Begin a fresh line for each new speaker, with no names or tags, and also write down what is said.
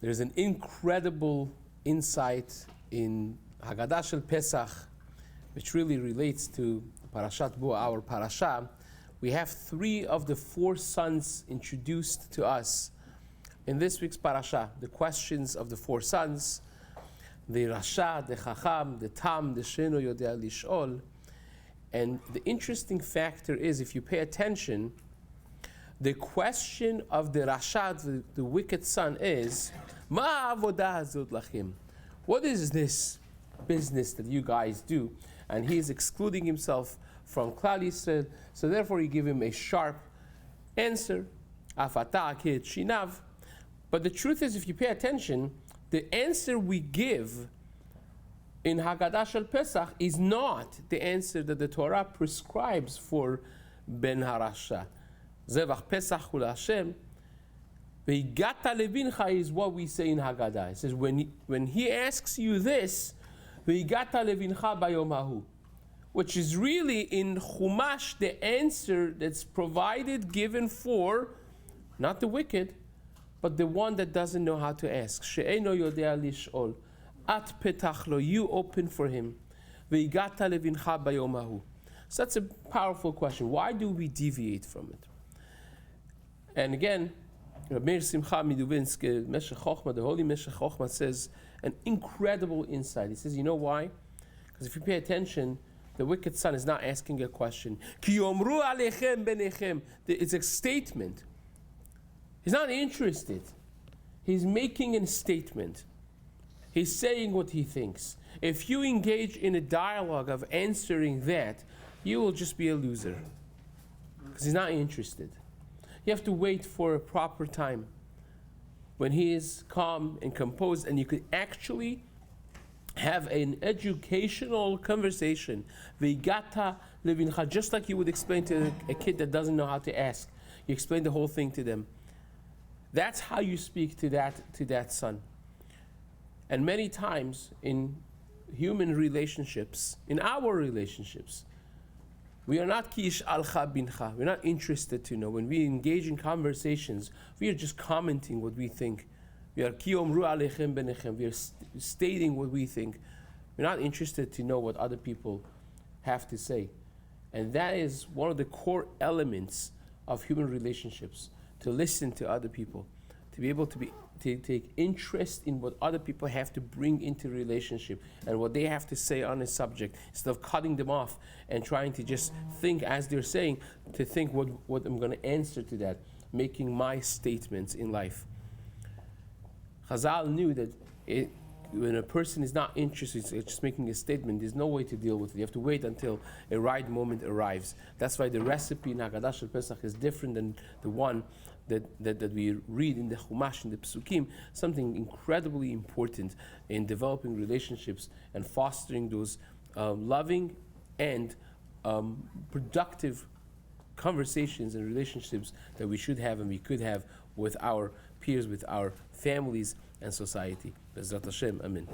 There's an incredible insight in Haggadah Shel Pesach, which really relates to Parashat Bo, our parasha. We have 3 of the 4 sons introduced to us in this week's parasha. The questions of the 4 sons, the Rasha, the Chacham, the Tam, the She'eno Yodea Lish'ol. And the interesting factor is, if you pay attention, the question of the Rasha, the wicked son, is, Ma avodah hazot lachem? What is this business that you guys do? And he is excluding himself from Klal Yisrael, so therefore you give him a sharp answer, Afata akeh shinav. But the truth is, if you pay attention, the answer we give in Haggadah Shel Pesach is not the answer that the Torah prescribes for Ben Harasha. Zevach Pesach hu Hashem. Ve'igata levincha is what we say in Haggadah. It says when he asks you this, Ve'igata levincha bayom hahu, which is really in Chumash the answer that's provided, given for not the wicked, but the one that doesn't know how to ask. She'eno yodea lish'ol. At petach lo, you open for him. Ve'igata levincha bayom hahu. So that's a powerful question. Why do we deviate from it? And again, Rabbi Simcha Midubinsky, Meshech Chochmah, the holy Meshech Chochmah, says an incredible insight. He says, you know why? Because if you pay attention, the wicked son is not asking a question. Ki yomru alechem benechem. It's a statement. He's not interested. He's making a statement. He's saying what he thinks. If you engage in a dialogue of answering that, you will just be a loser. Because he's not interested. You have to wait for a proper time when he is calm and composed, and you could actually have an educational conversation. Ve'igata levincha, just like you would explain to a kid that doesn't know how to ask. You explain the whole thing to them. That's how you speak to that son. And many times in human relationships, in our relationships, we are not kish alcha bincha. We're not interested to know. When we engage in conversations, we are just commenting what we think. We are ki omru alechem benechem. We are stating what we think. We're not interested to know what other people have to say. And that is one of the core elements of human relationships, to listen to other people, to be able to take interest in what other people have to bring into relationship and what they have to say on a subject, instead of cutting them off and trying to just think as they're saying, to think what I'm going to answer to that, making my statements in life. Chazal knew that when a person is not interested, it's just making a statement, there's no way to deal with it. You have to wait until a right moment arrives. That's why the recipe in Haggadah Shel Pesach is different than the one that we read in the Chumash, in the Psukim. Something incredibly important in developing relationships and fostering those loving and productive conversations and relationships that we should have and we could have with our peers, with our families and society. Bezrat Hashem, Amen.